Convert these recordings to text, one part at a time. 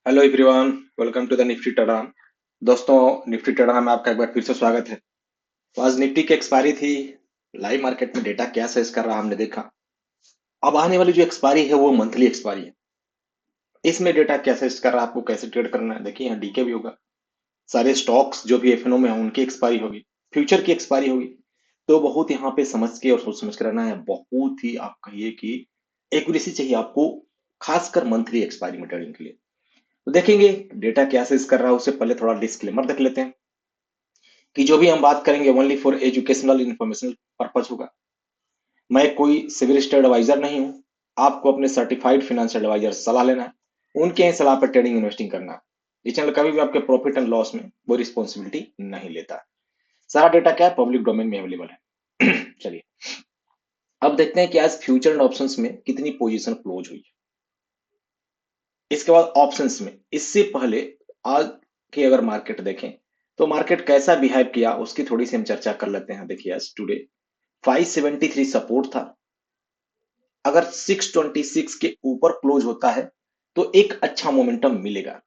Hello everyone, welcome to the nifty trader. दोस्तों, nifty टर्डा में आपका एक बार फिर से स्वागत है। तो आज निफ्टी की एक्सपायरी थी। लाइव मार्केट में डेटा क्या सेल्स कर रहा हमने देखा। अब आने वाली जो एक्सपायरी है वो मंथली एक्सपायरी है। इसमें डेटा क्या सेल्स कर रहा है, आपको कैसे ट्रेड करना है, देखिए यहाँ डीके भी होगा। सारे स्टॉक्स जो भी एफएनओ में है उनकी एक्सपायरी होगी, फ्यूचर की एक्सपायरी होगी। तो बहुत यहाँ पे समझ के और सोच समझ के रहना है। बहुत ही आप कहिए कि एक्यूरेसी चाहिए आपको, खासकर मंथली एक्सपायरी में ट्रेडिंग के लिए। तो देखेंगे डेटा क्या सेल्स कर रहा है। उससे पहले थोड़ा डिस्क्लेमर देख लेते हैं कि जो भी हम बात करेंगे only for educational informational purpose होगा। मैं कोई सिविल स्टेट एडवाइजर नहीं हूं। आपको अपने सर्टिफाइड फाइनेंशियल एडवाइजर से सलाह लेना है, उनके ही सलाह पर ट्रेडिंग इन्वेस्टिंग करना है। ये चैनल कभी भी आपके प्रॉफिट एंड लॉस में कोई रिस्पॉन्सिबिलिटी नहीं लेता। सारा डेटा क्या है, पब्लिक डोमेन में अवेलेबल है। चलिए अब देखते हैं कि आज फ्यूचर एंड ऑप्शंस में कितनी पोजीशन क्लोज हुई है। इसके बाद ऑप्शंस में, इससे पहले आज की अगर मार्केट देखें तो मार्केट कैसा बिहेव किया उसकी थोड़ी सी हम चर्चा कर लेते हैं। देखिए आज टुडे 573 सपोर्ट था। अगर 626 के ऊपर क्लोज होता है तो एक अच्छा मोमेंटम मिलेगा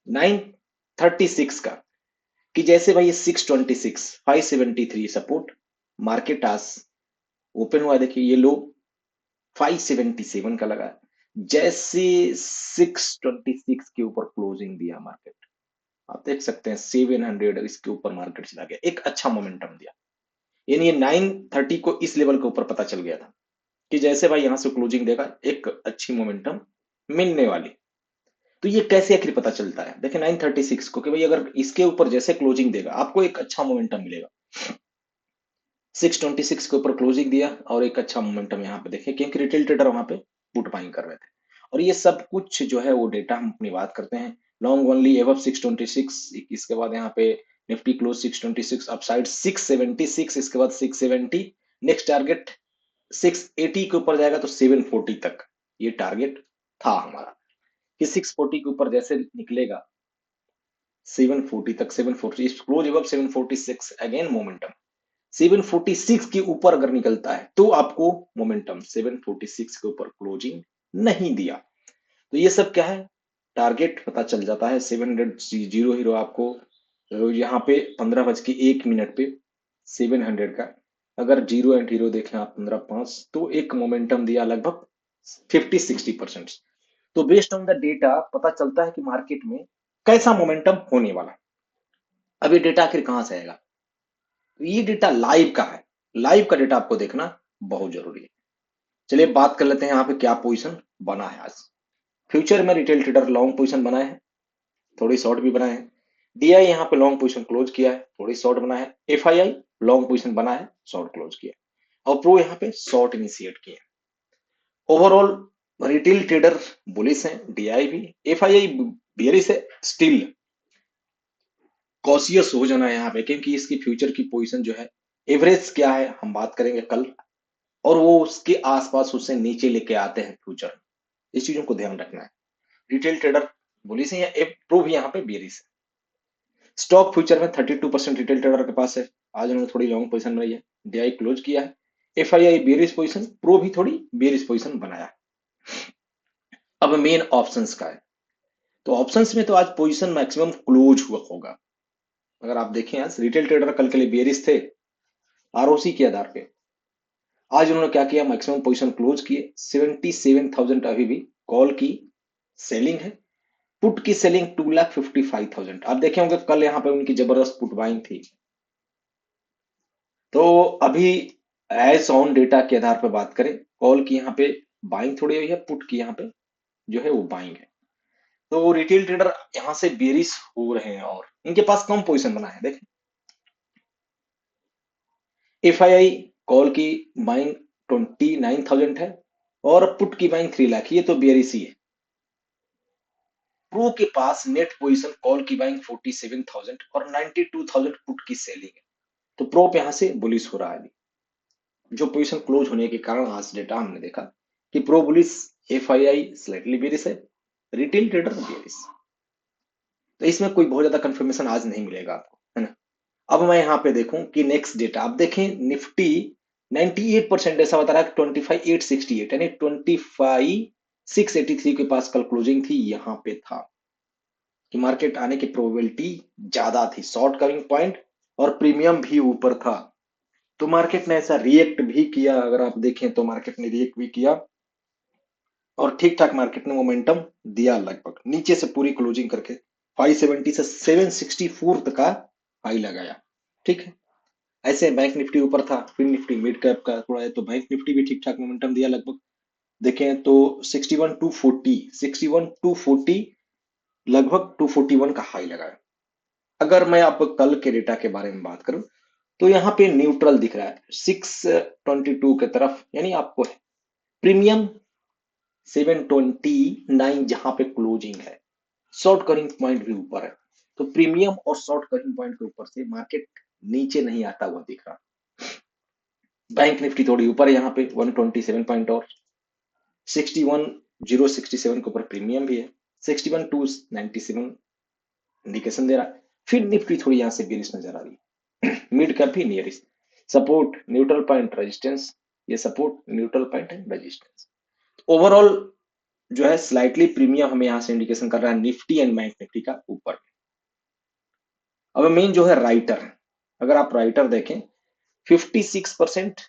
936 का। कि जैसे भाई 626 573 सपोर्ट, मार्केट आज ओपन हुआ, देखिए ये लो 577 का लगा। जैसे 626 के ऊपर क्लोजिंग दिया मार्केट, आप देख सकते हैं 700 इसके ऊपर मार्केट चला गया, एक अच्छा मोमेंटम दिया। यानी ये 930 को इस लेवल के ऊपर पता चल गया था कि जैसे भाई यहां से क्लोजिंग देगा एक अच्छी मोमेंटम मिलने वाली। तो ये कैसे आखिर पता चलता है, देखिए 936 को कि भाई अगर इसके ऊपर जैसे क्लोजिंग देगा आपको एक अच्छा मोमेंटम मिलेगा। 626 के ऊपर क्लोजिंग दिया और एक अच्छा मोमेंटम यहाँ पे देखे, क्योंकि रिटेल ट्रेडर वहां पे पुट बाइंग कर रहे थे। और ये सब कुछ जो है वो डेटा हम अपनी बात करते हैं। लॉन्ग ओनली एव 626, इसके बाद यहाँ पे निफ्टी क्लोज 626, अपसाइड 676, इसके बाद 670, नेक्स्ट टारगेट 680 के ऊपर जाएगा तो 740 तक ये टारगेट था हमारा, कि 640 के ऊपर जैसे निकलेगा 740 तक, 740 क्लोज अब 746, अगेन मोमेंटम 746 के ऊपर अगर निकलता है तो आपको मोमेंटम, 746 के ऊपर क्लोजिंग नहीं दिया तो ये सब क्या है, टारगेट पता चल जाता है। 700 जीरो हीरो आपको यहाँ पे 15 बज के 1 मिनट पे 700 का, अगर जीरो एंड हीरो देखें आप 15:05 तो एक मोमेंटम दिया लगभग 50-60%। तो बेस्ड ऑन द डेटा पता चलता है कि मार्केट में कैसा मोमेंटम होने वाला। अब ये डेटा आखिर कहां से आएगा, तो ये डेटा लाइव का है। लाइव का डेटा आपको देखना बहुत जरूरी है। चलिए बात कर लेते हैं यहाँ पे क्या पोजीशन बना है आज। फ्यूचर में रिटेल ट्रेडर लॉन्ग पोजीशन बनाए हैं, थोड़ी शॉर्ट भी बनाए हैं। डीआई यहाँ पे लॉन्ग पोजीशन क्लोज किया है, थोड़ी शॉर्ट बना है। एफआईआई लॉन्ग पोजीशन बना है, शॉर्ट क्लोज किया है। और प्रो यहाँ पे शॉर्ट इनिशिएट किए हैं। ओवरऑल रिटेल ट्रेडर बुलिश है, डीआई भी, एफआईआई बेरिश है। स्टिल कॉशियस हो जाना है यहाँ पे, क्योंकि इसकी फ्यूचर की पोजीशन जो है, एवरेज क्या है हम बात करेंगे कल, और वो उसके आसपास उससे नीचे लेके आते हैं फ्यूचर। इस चीजों को ध्यान रखना है। रिटेल ट्रेडर बुलिश है या एफ प्रो भी यहाँ पे बेरिश है। स्टॉक फ्यूचर में 32% रिटेल ट्रेडर के पास है। आज उन्होंने थोड़ी लॉन्ग पोजीशन बनाई है, डीआई क्लोज किया है। एफआईआई बेरिश पोजीशन, प्रो भी थोड़ी बेरिश पोजीशन बनाया है। अब मेन ऑप्शंस का है, तो ऑप्शंस में तो आज पोजीशन मैक्सिमम क्लोज हुआ होगा। अगर आप देखें आज रिटेल ट्रेडर कल के लिए बेरिश थे आरओसी के आधार पे, आज उन्होंने क्या किया, मैक्सिमम पोजीशन क्लोज किए। 77,000 अभी भी कॉल की सेलिंग है, पुट की सेलिंग 2,55,000। आप देखे होंगे कल यहाँ पे उनकी जबरदस्त पुट बाइंग थी। तो अभी एज ऑन डेटा के आधार पर बात करें, कॉल की यहाँ पे बाइंग थोड़ी हुई है, पुट की यहाँ पे जो है वो बाइंग है। तो रिटेल ट्रेडर यहाँ से बेरिश हो रहे हैं और इनके पास कम पोजीशन बना है। देखें एफआईआई कॉल की बाइंग 29,000 है और पुट की बाइंग 3 लाख, ये तो बेरिश ही है। प्रो के पास नेट पोजीशन कॉल की बाइंग 47,000 और 92,000 पुट की सेलिंग है। तो प्रो पे यहां से बुलिश हो रहा है अभी। जो पोजीशन क्लोज होने के कारण आज डेटा हमने देखा कि pro bullish, FII slightly bearish है, रिटेल ट्रेडर बेरिश। तो इसमें कोई बहुत ज्यादा कंफर्मेशन आज नहीं मिलेगा आपको, है ना। अब मैं यहाँ पे देखूं कि नेक्स्ट डेटा आप देखें, निफ्टी 98% ऐसा बता रहा है, 25,868 यानी 25,683 के पास कल क्लोजिंग थी, यहाँ पे था। कि मार्केट आने की प्रोबेबिलिटी ज्यादा थी, शॉर्ट कवरिंग पॉइंट और प्रीमियम भी ऊपर था। तो मार्केट ने ऐसा रिएक्ट भी किया, अगर आप देखें तो मार्केट ने रिएक्ट भी किया और ठीक ठाक मार्केट ने मोमेंटम दिया, लगभग नीचे से पूरी क्लोजिंग करके 570 से 764 तक का हाई लगाया। ठीक है, ऐसे बैंक निफ्टी ऊपर था, फिर निफ्टी मिड कैप का थोड़ा है तो बैंक निफ्टी भी ठीक ठाक मोमेंटम दिया, लगभग देखें तो 61 टू 40 लगभग 241 का हाई लगाया। अगर मैं आप कल के डेटा के बारे में बात करूं तो यहाँ पे न्यूट्रल दिख रहा है 622 के तरफ, यानी आपको प्रीमियम 729 जहां पे क्लोजिंग है, शॉर्ट कवरिंग पॉइंट भी ऊपर है। तो प्रीमियम और शॉर्ट कवरिंग पॉइंट के ऊपर से मार्केट नीचे नहीं आता हुआ दिख रहा। बैंक निफ्टी थोड़ी ऊपर है यहाँ पे 127 पॉइंट और 61067 के ऊपर प्रीमियम भी है, 61297 इंडिकेशन दे रहा है। फिर निफ्टी थोड़ी यहाँ से बेरिश नजर आ रही है। मिड कैप भी नियरिस्ट सपोर्ट न्यूट्रल पॉइंट रेजिस्टेंस, ये सपोर्ट न्यूट्रल पॉइंट है रेजिस्टेंस। ओवरऑल जो है स्लाइटली प्रीमियम हमें यहाँ से इंडिकेशन कर रहा है निफ्टी एंड बैंक निफ्टी का ऊपर। अब मेन जो है राइटर, अगर आप राइटर देखें 56%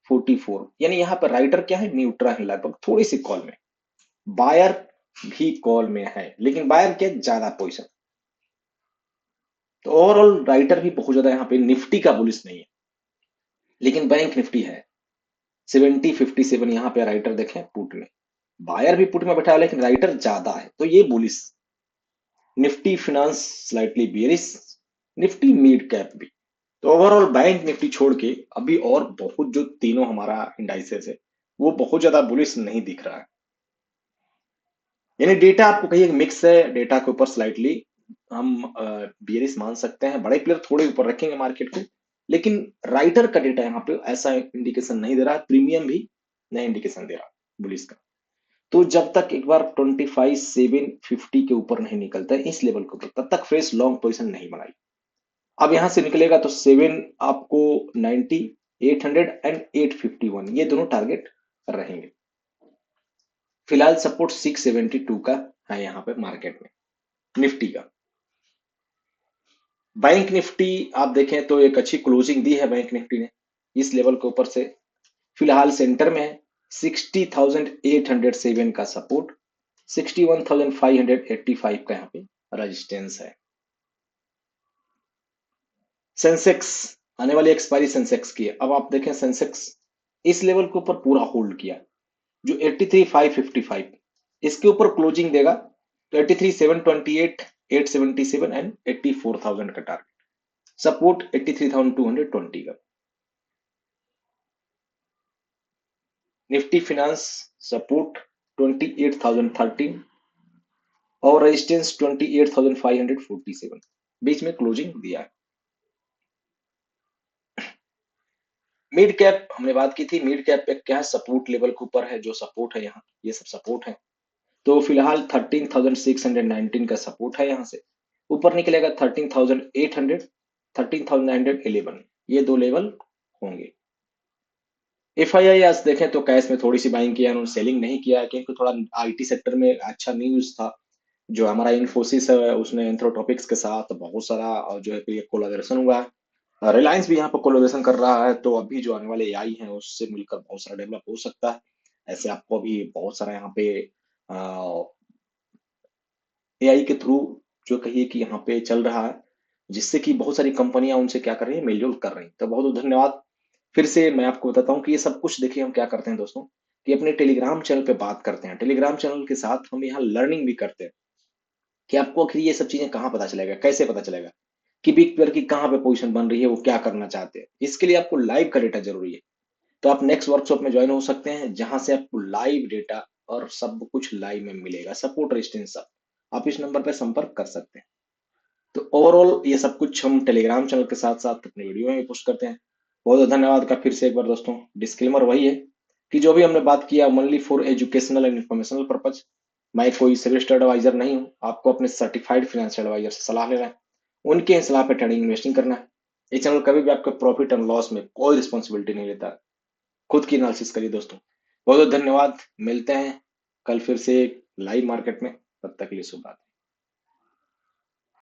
44, यानी यहाँ पर राइटर क्या है, न्यूट्रल है, लगभग थोड़ी सी कॉल में। बायर भी कॉल में है, लेकिन बायर के ज्यादा पोजीशन। तो ओवरऑल राइटर भी बहुत ज्यादा यहाँ पे निफ्टी का बुलिश नहीं है, लेकिन बैंक निफ्टी है 7057, यहाँ पे राइटर देखें पुट में, बायर भी पुट में बैठा है लेकिन राइटर ज्यादा है, तो ये bullish. Nifty finance slightly bearish, Nifty mid cap भी। तो ओवरऑल बैंक निफ्टी छोड़ के अभी और बहुत जो तीनों हमारा इंडाइसेस है वो बहुत ज्यादा बुलिश नहीं दिख रहा है। यानी डेटा आपको कहिए मिक्स है, डेटा के ऊपर स्लाइटली हम बियरिश मान सकते हैं, बड़े प्लेयर थोड़े ऊपर रखेंगे मार्केट को, लेकिन राइटर का डेटा यहाँ पे ऐसा इंडिकेशन नहीं दे रहा, प्रीमियम भी नहीं इंडिकेशन दे रहा बुलिश का। तो जब तक एक बार 25,750 के ऊपर नहीं निकलता है इस लेवल के ऊपर, तब तक फ्रेश लॉन्ग पोजीशन नहीं बनाई। अब यहां से निकलेगा तो 7 आपको 90, 800 एंड 851 ये दोनों टारगेट रहेंगे। फिलहाल सपोर्ट 672 का है यहाँ पे मार्केट में निफ्टी का। बैंक निफ्टी आप देखें तो एक अच्छी क्लोजिंग दी है बैंक निफ्टी ने इस लेवल के ऊपर से, फिलहाल सेंटर में है। 60,807 का सपोर्ट, 61,585 का यहाँ पे रेजिस्टेंस है। सेंसेक्स आने वाली एक्सपायरी सेंसेक्स की है, अब आप देखें सेंसेक्स इस लेवल के ऊपर पूरा होल्ड किया, जो 83,555 इसके ऊपर क्लोजिंग देगा तो 83,728, 877 एंड 84,000 का टारगेट, सपोर्ट 83,220 का। निफ्टी फिनांस सपोर्ट 28,013 और रेजिस्टेंस 28,547, बीच में क्लोजिंग दिया है। मिड कैप हमने बात की थी, मिड कैप पे क्या है, सपोर्ट लेवल के ऊपर है, जो सपोर्ट है यहाँ ये सब सपोर्ट है। तो फिलहाल 13,619 का सपोर्ट है, यहाँ से ऊपर निकलेगा 13,800, 13,911, ये दो लेवल होंगे। एफआईआई आज देखें तो कैश में थोड़ी सी बाइंग किया, उन्होंने सेलिंग नहीं किया है क्योंकि थोड़ा आईटी सेक्टर में अच्छा न्यूज था। जो हमारा इन्फोसिस है उसने एंथ्रोटॉपिक्स के साथ बहुत सारा जो है कि कोलैबोरेशन हुआ है, रिलायंस भी यहाँ पर कोलैबोरेशन कर रहा है, तो अभी जो आने वाले एआई है उससे मिलकर बहुत सारा डेवलप हो सकता है। ऐसे आपको अभी बहुत सारा यहाँ पे एआई के थ्रू जो कहिए कि यहाँ पे चल रहा है, जिससे कि बहुत सारी कंपनियां उनसे क्या कर रही है, मेलजोल कर रही हैं। तो बहुत बहुत धन्यवाद। फिर से मैं आपको बताता हूँ कि ये सब कुछ देखिए हम क्या करते हैं दोस्तों, कि अपने टेलीग्राम चैनल पे बात करते हैं, टेलीग्राम चैनल के साथ हम यहाँ लर्निंग भी करते हैं कि आपको आखिर ये सब चीजें कहाँ पता चलेगा, कैसे पता चलेगा कि बिग प्लेयर की कहाँ पे पोजीशन बन रही है, वो क्या करना चाहते हैं। इसके लिए आपको लाइव का डेटा जरूरी है। तो आप नेक्स्ट वर्कशॉप में ज्वाइन हो सकते हैं, जहां से आपको लाइव डेटा और सब कुछ लाइव में मिलेगा, सपोर्ट रेजिस्टेंस सब। आप इस नंबर पर संपर्क कर सकते हैं। तो ओवरऑल ये सब कुछ हम टेलीग्राम चैनल के साथ साथ अपने वीडियो में भी पोस्ट करते हैं। बहुत बहुत धन्यवाद का फिर से एक बार दोस्तों। डिस्क्लेमर वही है कि जो भी हमने बात किया only for educational and informational purpose. मैं कोई सजेस्ट एडवाइजर नहीं हूँ, आपको अपने सर्टिफाइड फाइनेंशियल एडवाइजर से सलाह लेना है, उनके सलाह पे ट्रेडिंग इन्वेस्टिंग करना है। ये चैनल कभी भी आपके प्रॉफिट एंड लॉस में कोई रिस्पॉन्सिबिलिटी नहीं लेता। खुद की एनालिसिस करिए दोस्तों। बहुत बहुत धन्यवाद, मिलते हैं कल फिर से लाइव मार्केट में, तब तक के लिए शुभ रात्रि।